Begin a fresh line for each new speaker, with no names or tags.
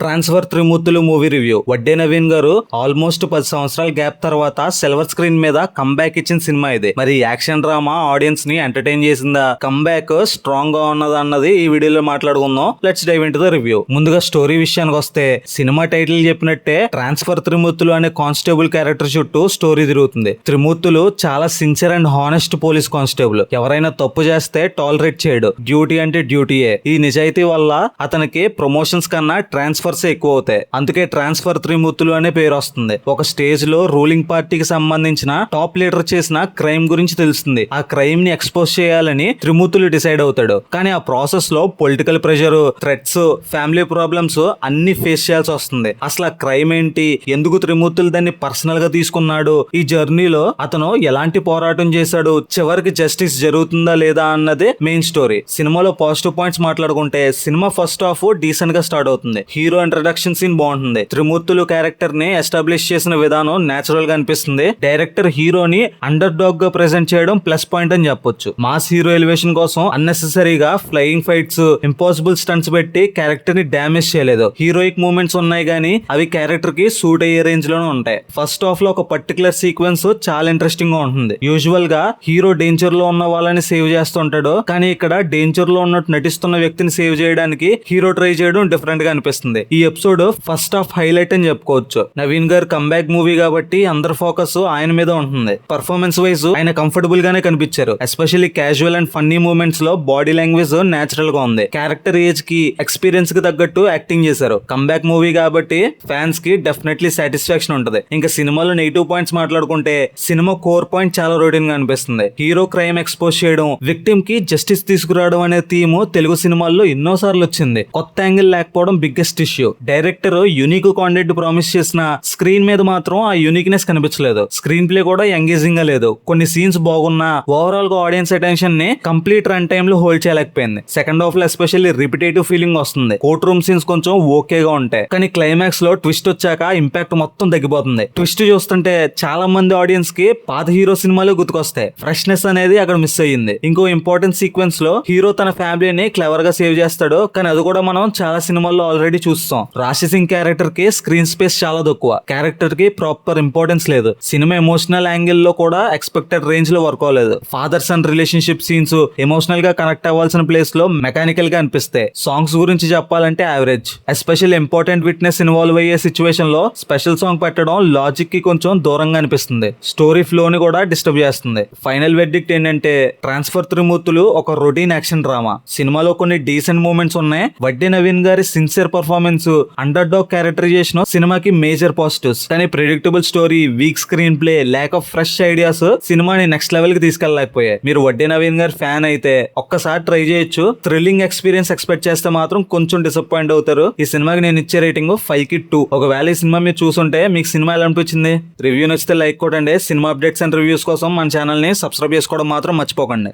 Transfer Trimurthulu movie review. Vadde Naveen గారు almost 10 సంవత్సరాల gap తర్వాత సిల్వర్ స్క్రీన్ మీద కంబ్యాక్ ఇచ్చిన సినిమా ఇది. మరి యాక్షన్ డ్రామా ఆడియన్స్ ని ఎంటర్టైన్ చేసిందా, కంబ్యాక్ స్ట్రాంగ్ గా ఉన్నదా అన్నది ఈ వీడియోలో మాట్లాడుకుందాం. Let's dive into the review. ముందుగా స్టోరీ విషయానికి వస్తే, సినిమా టైటిల్ చెప్పినట్టే ట్రాన్స్ఫర్ త్రిమూర్తులు అనే కానిస్టేబుల్ క్యారెక్టర్ చుట్టూ స్టోరీ తిరుగుతుంది. త్రిమూర్తులు చాలా sincere and honest police constable. ఎవరైనా తప్పు చేస్తే టాలరేట్ చేయడు. డ్యూటీ అంటే డ్యూటీయే. ఈ నిజాయితీ వల్ల అతనికి ప్రమోషన్స్ కన్నా ట్రాన్స్ఫర్ ఎక్కువ అవుతాయి. అందుకే ట్రాన్స్ఫర్ త్రిమూర్తులు అనే పేరు వస్తుంది. ఒక స్టేజ్ లో రూలింగ్ పార్టీకి సంబంధించిన టాప్ లీడర్ చేసిన క్రైమ్ గురించి తెలుస్తుంది. ఆ క్రైమ్ ని ఎక్స్పోజ్ చేయాలని త్రిమూర్తులు డిసైడ్ అవుతాడు. కానీ ఆ ప్రాసెస్ లో political pressure, threats, family problems అన్ని ఫేస్ చేయాల్సి వస్తుంది. అసలు ఆ క్రైమ్ ఏంటి, ఎందుకు త్రిమూర్తులు దాన్ని పర్సనల్ గా తీసుకున్నాడు, ఈ జర్నీలో అతను ఎలాంటి పోరాటం చేశాడు, చివరికి జస్టిస్ జరుగుతుందా లేదా అన్నదే మెయిన్ స్టోరీ. సినిమాలో పాజిటివ్ పాయింట్స్ మాట్లాడుకుంటే, సినిమా ఫస్ట్ హాఫ్ డీసెంట్ గా స్టార్ట్ అవుతుంది. హీరో ఇంట్రడక్షన్ సీన్ బాగుంటుంది. త్రిమూర్తులు క్యారెక్టర్ ని ఎస్టాబ్లిష్ చేసిన విధానం నేచురల్ గా అనిపిస్తుంది. డైరెక్టర్ హీరోని అండర్ డాగ్ గా ప్రెజెంట్ చేయడం ప్లస్ పాయింట్ అని చెప్పొచ్చు. మాస్ హీరో ఎలివేషన్ కోసం అన్నెసెసరీగా ఫ్లయింగ్ ఫైట్స్, ఇంపాసిబుల్ స్టంట్స్ పెట్టి క్యారెక్టర్ ని డ్యామేజ్ చేయలేదు. హీరోయిక్ మూమెంట్స్ ఉన్నాయి కానీ అవి క్యారెక్టర్ కి సూట్ అయ్యే రేంజ్ లోనే ఉంటాయి. ఫస్ట్ హాఫ్ లో ఒక పర్టికులర్ సీక్వెన్స్ చాలా ఇంట్రెస్టింగ్ గా ఉంటుంది. యూజువల్ గా హీరో డేంజర్ లో ఉన్న వాళ్ళని సేవ్ చేస్తుంటాడు, కానీ ఇక్కడ డేంజర్ లో ఉన్నట్టు నటిస్తున్న వ్యక్తిని సేవ్ చేయడానికి హీరో ట్రై చేయడం డిఫరెంట్ గా అనిపిస్తుంది. ఈ ఎపిసోడ్ ఫస్ట్ హాఫ్ హైలైట్ అని చెప్పుకోవచ్చు. నవీన్ గారు కంబ్యాక్ మూవీ కాబట్టి అందరి ఫోకస్ ఆయన మీద ఉంటుంది. పర్ఫార్మెన్స్ వైజ్ ఆయన కంఫర్టబుల్ గానే కనిపించారు. Especially casual and funny moments లో బాడీ లాంగ్వేజ్ నేచురల్ గా ఉంది. క్యారెక్టర్ ఏజ్ కి, ఎక్స్పీరియన్స్ కి తగ్గట్టు యాక్టింగ్ చేశారు. కంబ్యాక్ మూవీ కాబట్టి ఫ్యాన్స్ కి డెఫినెట్లీ సాటిస్ఫాక్షన్ ఉంటుంది. ఇంకా సినిమాలో నెగిటివ్ పాయింట్స్ మాట్లాడుకుంటే, సినిమా కోర్ పాయింట్ చాలా రొటీన్ గా అనిపిస్తుంది. హీరో క్రైమ్ ఎక్స్పోజ్ చేయడం, విక్టిమ్ కి జస్టిస్ తీసుకురావడం అనే థీమ్ తెలుగు సినిమాల్లో ఎన్నో సార్లు వచ్చింది. కొత్త యాంగిల్ లేకపోవడం biggest issue. Director unique content promise చేసిన స్క్రీన్ మీద మాత్రం ఆ యూనిక్నెస్ కనిపించలేదు. స్క్రీన్ ప్లే కూడా ఎంగేజింగ్ గా లేదు. కొన్ని సీన్స్ బాగున్నా ఓవరాల్ గా ఆడియన్స్ అటెన్షన్ ని కంప్లీట్ రన్ టైమ్ లో హోల్డ్ చేయలేకపోయింది. సెకండ్ హాఫ్ లో ఎస్పెషల్లీ రిపిటేటివ్ ఫీలింగ్ వస్తుంది. కోర్ట్ రూమ్ సీన్స్ కొంచెం ఓకేగా ఉంటాయి, కానీ క్లైమాక్స్ లో ట్విస్ట్ వచ్చాక ఇంపాక్ట్ మొత్తం తగ్గిపోతుంది. ట్విస్ట్ చూస్తుంటే చాలా మంది ఆడియన్స్ కి పాత హీరో సినిమాలు గుర్తుకొస్తాయి. ఫ్రెష్నెస్ అనేది అక్కడ మిస్ అయ్యింది. ఇంకో ఇంపార్టెంట్ సీక్వెన్స్ లో హీరో తన ఫ్యామిలీని క్లెవర్ గా సేవ్ చేస్తాడు, కానీ అది కూడా మనం చాలా సినిమాల్లో ఆల్రెడీ చూస్తాం. రాశి సింగ్ క్యారెక్టర్ కి స్క్రీన్ స్పేస్ చాలా తక్కువ. క్యారెక్టర్ కి ప్రాపర్ ఇంపార్టెన్స్ లేదు. సినిమా ఎమోషనల్ యాంగిల్ లో కూడా ఎక్స్పెక్టెడ్ రేంజ్ లో వర్క్ అవ్వలేదు. Father son relationship scenes emotional గా కనెక్ట్ అవ్వాల్సిన ప్లేస్ లో మెకానికల్ గా అనిపిస్తాయి. సాంగ్స్ గురించి చెప్పాలంటే average. Especial important witness involve అయ్యే సిచ్యువేషన్ లో స్పెషల్ సాంగ్ పెట్టడం లాజిక్ కి కొంచెం దూరంగా అనిపిస్తుంది. స్టోరీ ఫ్లో ని కూడా డిస్టర్బ్ చేస్తుంది. ఫైనల్ వెర్డిక్ట్ ఏంటంటే, ట్రాన్స్ఫర్ త్రిమూర్తులు ఒక రొటీన్ యాక్షన్ డ్రామా. సినిమాలో కొన్ని డీసెంట్ మూమెంట్స్ ఉన్నాయి. వడ్డే నవీన్ గారి sincere performance, underdog characterisation సినిమాకి మేజర్ పాజిటివ్స్. కానీ predictable story, weak screenplay, lack of fresh ideas సినిమాని నెక్స్ట్ లెవెల్ కి తీసుకెళ్ళలేకపోయాయి. మీరు వడ్డే నవీన్ గారి ఫ్యాన్ అయితే ఒక్కసారి ట్రై చేయొచ్చు. థ్రిల్లింగ్ ఎక్స్పీరియన్స్ ఎక్స్పెక్ట్ చేస్తే మాత్రం కొంచెం డిసప్పాయింట్ అవుతారు. ఈ సినిమాకి నేను ఇచ్చే రేటింగ్ 5/2. ఒకవేళ ఈ సినిమా మీరు చూసుంటే మీకు సినిమా ఎలా అనిపించింది? రివ్యూ నచ్చితే లైక్ కొట్టండి. సినిమా అప్డేట్స్ అండ్ రివ్యూస్ కోసం మన ఛానల్ ని సబ్స్క్రైబ్ చేసుకోవడం మాత్రం మర్చిపోకండి.